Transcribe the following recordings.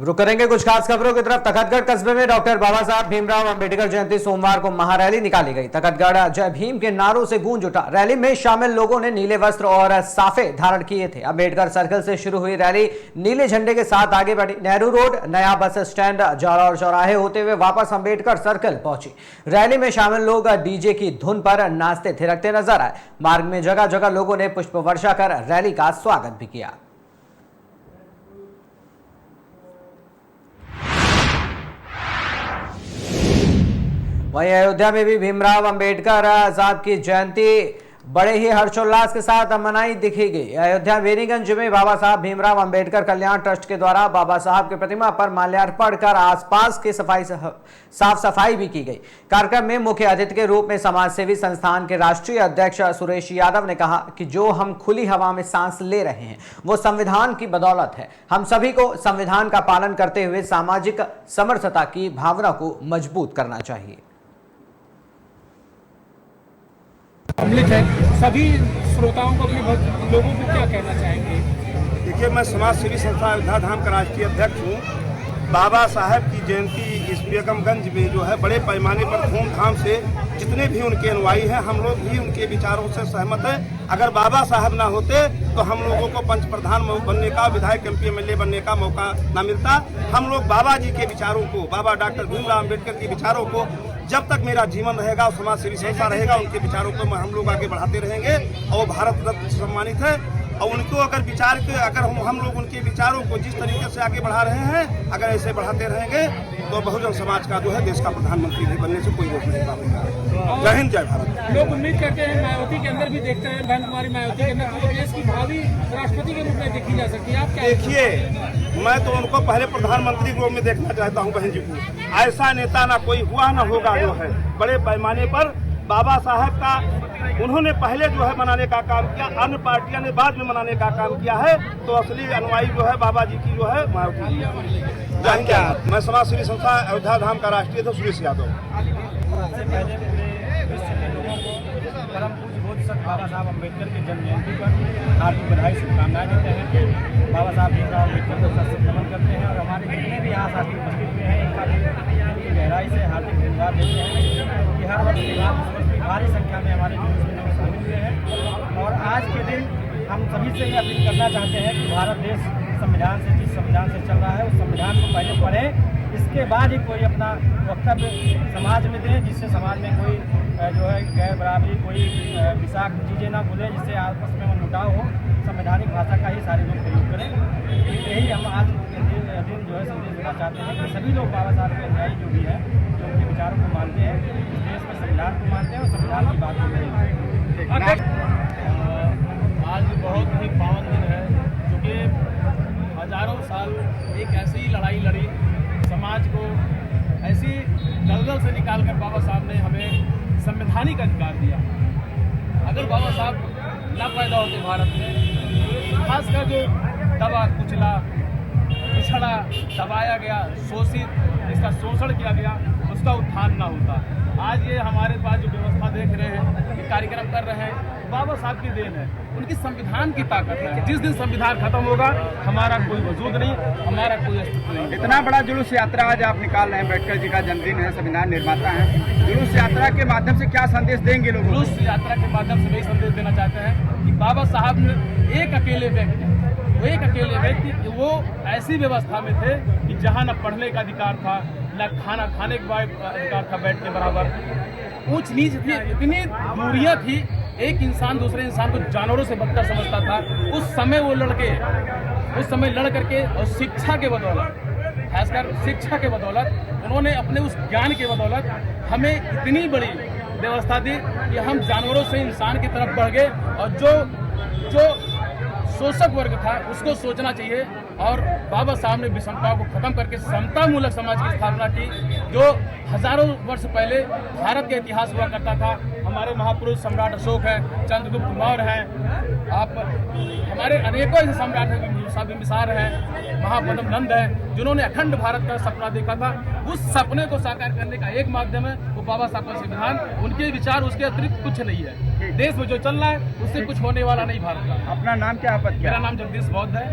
रुक करेंगे कुछ खास खबरों की तरफ। तखतगढ़ कस्बे में डॉक्टर बाबा साहब भीमराव अंबेडकर जयंती सोमवार को महारैली निकाली गई। तखतगढ़ जय भीम के नारों से गूंज उठा। रैली में शामिल लोगों ने नीले वस्त्र और साफे धारण किए थे। अंबेडकर सर्कल से शुरू हुई रैली नीले झंडे के साथ आगे बढ़ी। नेहरू रोड, नया बस स्टैंड, जालौर चौराहे होते हुए वापस अंबेडकर सर्कल पहुंची। रैली में शामिल लोग डीजे की धुन पर नाचते थिरकते नजर आए। मार्ग में जगह जगह लोगों ने पुष्प वर्षा कर रैली का स्वागत भी किया। वहीं अयोध्या में भी भीमराव अंबेडकर साहब की जयंती बड़े ही हर्षोल्लास के साथ मनाई दिखी गई। अयोध्या वेनीगंज में बाबा साहब भीमराव अंबेडकर कल्याण ट्रस्ट के द्वारा बाबा साहब की प्रतिमा पर माल्यार्पण कर आसपास की साफ सफाई भी की गई। कार्यक्रम में मुख्य अतिथि के रूप में समाजसेवी संस्थान के राष्ट्रीय अध्यक्ष सुरेश यादव ने कहा कि जो हम खुली हवा में सांस ले रहे हैं वो संविधान की बदौलत है। हम सभी को संविधान का पालन करते हुए सामाजिक समरसता की भावना को मजबूत करना चाहिए। सम्मिलित है, सभी श्रोताओं को अपने लोगों को क्या कहना चाहेंगे? देखिए, मैं समाज सेवी संस्था अयोध्या धाम का राष्ट्रीय अध्यक्ष हूँ। बाबा साहब की जयंती इस बेगमगंज में जो है बड़े पैमाने पर धूमधाम से जितने भी उनके अनुयायी हैं, हम लोग भी उनके विचारों से सहमत हैं। अगर बाबा साहब ना होते तो हम लोगों को पंच प्रधान बनने का, विधायक MP MLA बनने का मौका ना मिलता। हम लोग बाबा जी के विचारों को, बाबा डॉक्टर भीमराव अम्बेडकर के विचारों को, जब तक मेरा जीवन रहेगा, समाज सेवी संस्था रहेगा, उनके विचारों को हम लोग आगे बढ़ाते रहेंगे। और भारत रत्न सम्मानित है। और उनको अगर विचार के अगर हम लोग उनके विचारों को जिस तरीके से आगे बढ़ा रहे हैं, अगर ऐसे बढ़ाते रहेंगे तो बहुजन समाज का जो है देश का प्रधानमंत्री भी बनने से कोई रोक नहीं पाएगा। जय हिंद, जय भारत। लोग उम्मीद करते हैं, मायावती के अंदर भी देखते हैं, बहन कुमारी मायावती के अंदर तो देश की भावी राष्ट्रपति के रूप में देखी जा सकती है। आप क्या देखिए, मैं तो उनको पहले प्रधानमंत्री के रूप में देखना चाहता हूँ बहन जी को। ऐसा नेता ना कोई हुआ ना होगा जो है बड़े पैमाने पर बाबा साहब का उन्होंने पहले जो है मनाने का काम किया, अन्य पार्टियां ने बाद में मनाने का काम किया है। तो असली अनुयायी जो है बाबा जी की जो है मायावती जी। क्या मैं समाज सेवी संस्था अयोध्या धाम का राष्ट्रीय अध्यक्ष सुरेश यादव। परम पूज्य बोधिसत्व बाबा साहब अम्बेडकर के जन्म जयंती पर हार्दिक बधाई शुभकामनाएं देते हैं। बाबा साहब भीमराव अम्बेडकर को सर से नमन करते हैं और हमारे जितने भी यहाँ साथी उपस्थित हुए हैं इनका भी गहराई से हार्दिक धन्यवाद देते हैं कि हर वर्ष भारी संख्या में हमारे जुलूस में लोग शामिल हुए हैं। और आज के दिन हम सभी से ये अपील करना चाहते हैं कि भारत देश संविधान से, जिस संविधान से चल रहा है उस संविधान को पहले पढ़ें, इसके बाद ही कोई अपना वक्तव्य समाज में दें, जिससे समाज में कोई जो है गैर बराबरी, कोई विषाक्त चीज़ें ना बोले, जिससे आपस में मनमुटाव हो। संवैधानिक भाषा का ही सारे लोग प्रयोग करें। यही हम आज दिन जो है संदेश देना चाहते हैं कि सभी लोग बाबा साहब के अनुयायी जो भी हैं, जो उनके विचारों को मानते हैं, इस देश में संविधान को मानते हैं और संविधान की बात करें। आज बहुत ही पावन दिन है, क्योंकि हजारों साल एक ऐसी ही लड़ाई लड़ी, समाज को ऐसी दलदल से निकालकर बाबा साहब ने हमें संवैधानिक अधिकार दिया। अगर बाबा साहब न पैदा होते भारत में, खासकर जो दबा कुचला, पिछड़ा, दबाया गया, शोषित, जिसका शोषण किया गया, उसका उत्थान न होता। आज ये हमारे पास जो व्यवस्था देख रहे हैं, ये कार्यक्रम कर रहे हैं, बाबा साहब की देन है, उनकी संविधान की ताकत है। जिस दिन संविधान खत्म होगा हमारा कोई वजूद नहीं, हमारा कोई अस्तित्व नहीं। इतना बड़ा जुलूस यात्रा आज आप निकाल रहे हैं, अम्बेडकर जी का जन्मदिन है, संविधान निर्माता हैं। जुलूस यात्रा के माध्यम से क्या संदेश देंगे लोग? जुलूस यात्रा के माध्यम से वही संदेश देना चाहते हैं कि बाबा साहब ने एक अकेले व्यक्ति वो ऐसी व्यवस्था में थे कि जहाँ न पढ़ने का अधिकार था, न खाना खाने का अधिकार था बैठ के बराबर, ऊंच नीच थी, इतनी दूरियां थी, एक इंसान दूसरे इंसान को जानवरों से बदतर समझता था। उस समय वो लड़ करके और शिक्षा के बदौलत, खासकर शिक्षा के बदौलत, उन्होंने अपने उस ज्ञान के बदौलत हमें इतनी बड़ी व्यवस्था दी कि हम जानवरों से इंसान की तरफ बढ़ गए। और जो शोषक वर्ग था उसको सोचना चाहिए। और बाबा साहब ने विषमता को खत्म करके समतामूलक समाज की स्थापना की, जो हजारों वर्ष पहले भारत के इतिहास हुआ करता था। हमारे महापुरुष सम्राट अशोक हैं, चंद्रगुप्त मौर्य हैं, आप हमारे अनेकों ऐसे सम्राट हैं, बिंबिसार हैं, महापद्म नंद हैं, जिन्होंने अखंड भारत का सपना देखा था। उस सपने को साकार करने का एक माध्यम है वो बाबा साहब का संविधान। उनके विचार, उसके अतिरिक्त कुछ नहीं है। देश में जो चल रहा है उससे कुछ होने वाला नहीं भारत का। अपना नाम क्या? मेरा नाम जगदीश बौद्ध है।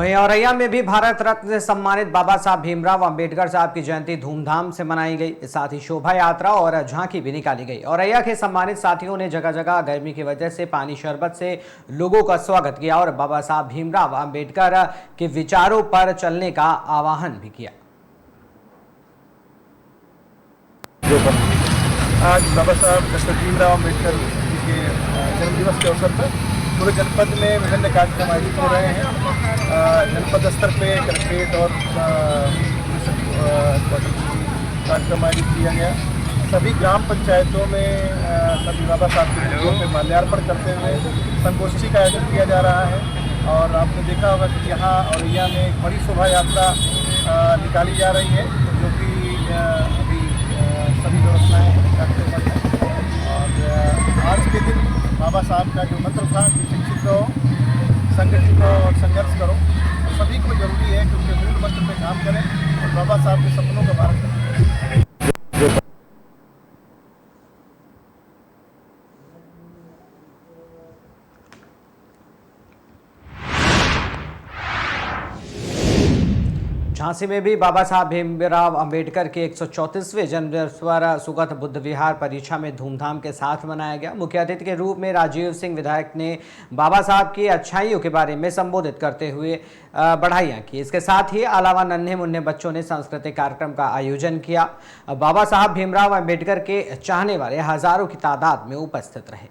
वहीं औरैया में भी भारत रत्न से सम्मानित बाबा साहब भीमराव अंबेडकर साहब की जयंती धूमधाम से मनाई गई। साथ ही शोभा यात्रा और झांकी भी निकाली गई। औरैया के सम्मानित साथियों ने जगह जगह गर्मी की वजह से पानी शरबत से लोगों का स्वागत किया और बाबा साहब भीमराव अंबेडकर के विचारों पर चलने का आह्वान भी किया। आज बाबा साहब डॉक्टर भीमराव अम्बेडकर जी के जन्मदिवस के अवसर पर पूरे जनपद में विभिन्न कार्यक्रम आयोजित हो रहे हैं। जनपद स्तर पे कलेक्ट्रेट और कार्यक्रम आयोजित किया गया। सभी ग्राम पंचायतों में सभी बाबा साहब के मूर्तियों पे माल्यार्पण करते हुए संगोष्ठी का आयोजन किया जा रहा है। और आपने देखा होगा कि यहाँ औरैया में एक बड़ी शोभा यात्रा निकाली जा रही है, जो कि अभी सभी व्यवस्थाएँ करते हैं। और आज के दिन बाबा साहब का जो मंत्र था कि शिक्षित रहो, संगठित रहो और संघर्ष करो, तो सभी को जरूरी है कि उनके मूल मंत्र पे काम करें और बाबा साहब के सपनों का पालन करें। झांसी में भी बाबा साहब भीमराव अंबेडकर के 134वें जन्मदिवस पर सुगत बुद्ध विहार परिसर में धूमधाम के साथ मनाया गया। मुख्य अतिथि के रूप में राजीव सिंह विधायक ने बाबा साहब की अच्छाइयों के बारे में संबोधित करते हुए बढ़ाइयाँ की। इसके साथ ही अलावा नन्हे मुन्ने बच्चों ने सांस्कृतिक कार्यक्रम का आयोजन किया। बाबा साहब भीमराव अंबेडकर के चाहने वाले हजारों की तादाद में उपस्थित रहे।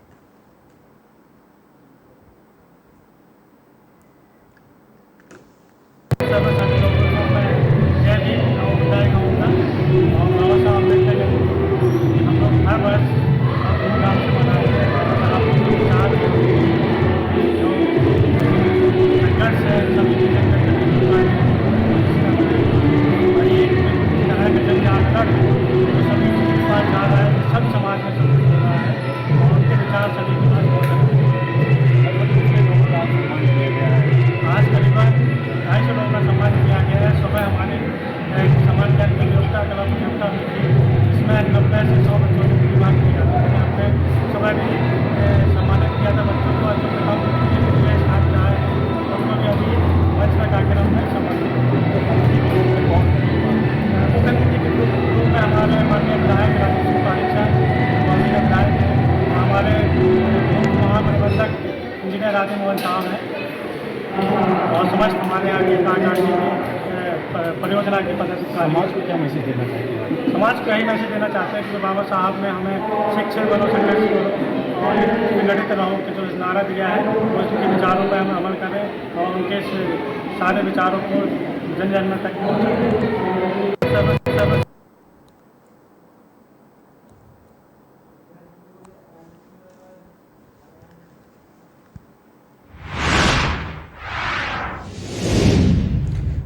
इंजीनियर राधे मोहन साहब हैं और समस्त हमारे आगे कार्यकारिणी में परियोजना के पदाधिकारी। समाज को क्या मैसेज देना चाहते हैं? समाज को यही मैसेज देना चाहते हैं कि बाबा साहब ने हमें शिक्षित बनो, संघर्ष करो और संगठित रहो कि जो नारा दिया है उसके विचारों पर हम अमल करें और उनके सारे विचारों को जन जन तक पहुँचाएं।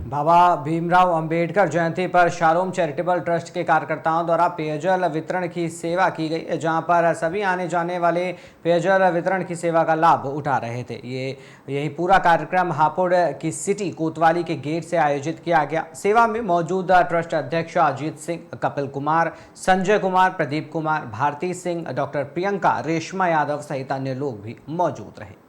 बाबा भीमराव अंबेडकर जयंती पर शालोम चैरिटेबल ट्रस्ट के कार्यकर्ताओं द्वारा पेयजल वितरण की सेवा की गई, जहां पर सभी आने जाने वाले पेयजल वितरण की सेवा का लाभ उठा रहे थे। यही पूरा कार्यक्रम हापुड़ की सिटी कोतवाली के गेट से आयोजित किया गया। सेवा में मौजूद ट्रस्ट अध्यक्ष अजीत सिंह, कपिल कुमार, संजय कुमार, प्रदीप कुमार, भारती सिंह, डॉक्टर प्रियंका, रेशमा यादव सहित अन्य लोग भी मौजूद रहे।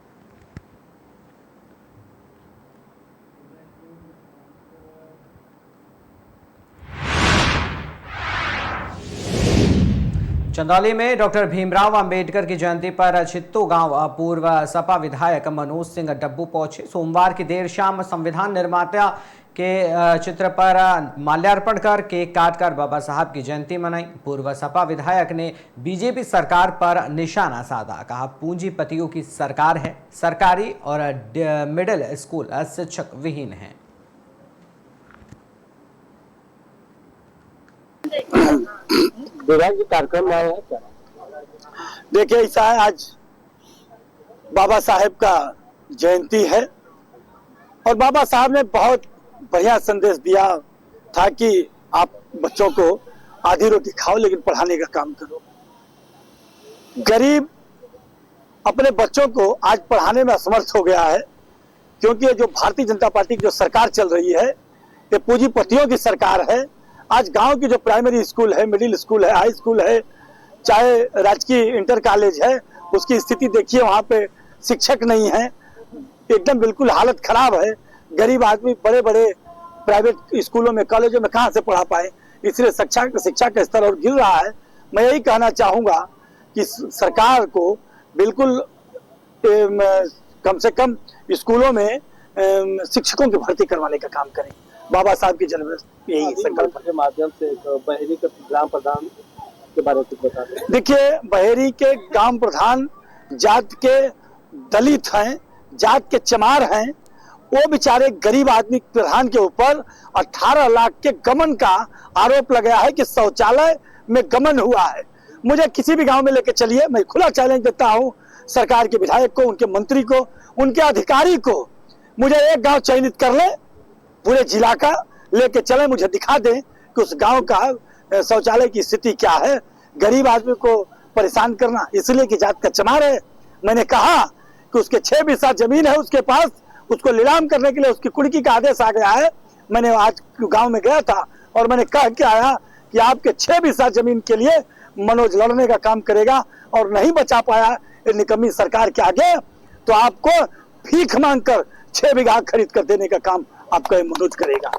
चंदौली में डॉक्टर भीमराव अंबेडकर की जयंती पर छित्तो गांव पूर्व सपा विधायक मनोज सिंह डब्बू पहुंचे। सोमवार की देर शाम संविधान निर्माता के चित्र पर माल्यार्पण कर केक काटकर बाबा साहब की जयंती मनाई। पूर्व सपा विधायक ने बीजेपी सरकार पर निशाना साधा। कहा, पूंजीपतियों की सरकार है, सरकारी और मिडिल स्कूल शिक्षक विहीन है। कार्यक्रम आए हैं क्या? देखिए, ऐसा है, आज बाबा साहेब का जयंती है और बाबा साहब ने बहुत बढ़िया संदेश दिया था कि आप बच्चों को आधी रोटी खाओ लेकिन पढ़ाने का काम करो। गरीब अपने बच्चों को आज पढ़ाने में असमर्थ हो गया है, क्योंकि जो भारतीय जनता पार्टी की जो सरकार चल रही है ये पूंजीपतियों की सरकार है। आज गांव की जो प्राइमरी स्कूल है, मिडिल स्कूल है, हाई स्कूल है, चाहे राजकीय इंटर कॉलेज है, उसकी स्थिति देखिए, वहां पे शिक्षक नहीं है, एकदम बिल्कुल हालत खराब है। गरीब आदमी बड़े बड़े प्राइवेट स्कूलों में कॉलेजों में कहाँ से पढ़ा पाए, इसलिए शिक्षा का स्तर और गिर रहा है। मैं यही कहना चाहूँगा कि सरकार को बिल्कुल कम से कम स्कूलों में शिक्षकों की भर्ती करवाने का काम करें। बाबा साहब की जन्म यही संकल्प के माध्यम से बहेरी के ग्राम प्रधान के बारे में बता दें। देखिए, बहेरी के ग्राम प्रधान जात के दलित हैं, जात के चमार हैं। वो बेचारे गरीब आदमी प्रधान के ऊपर 18 लाख के गमन का आरोप लगाया है कि शौचालय में गमन हुआ है। मुझे किसी भी गांव में लेके चलिए, मैं खुला चैलेंज देता हूं सरकार के विधायक को, उनके मंत्री को, उनके अधिकारी को। मुझे एक गांव चयनित कर ले, पूरे जिला का लेके चले, मुझे दिखा दें कि उस गांव का शौचालय की स्थिति क्या है। गरीब आदमी को परेशान करना इसलिए कि जात का चमार है। मैंने कहा कि उसके 6 बीघा जमीन है उसके पास, उसको नीलाम करने के लिए उसकी कुर्की का आदेश आ गया है। मैंने आज गांव में गया था और मैंने कह के आया कि आपके 6 बीघा जमीन के लिए मनोज लड़ने का काम करेगा, और नहीं बचा पाया निकम्मी सरकार के आगे तो आपको भीख मांगकर 6 बीघा खरीद कर देने का काम आपका मनोज करेगा।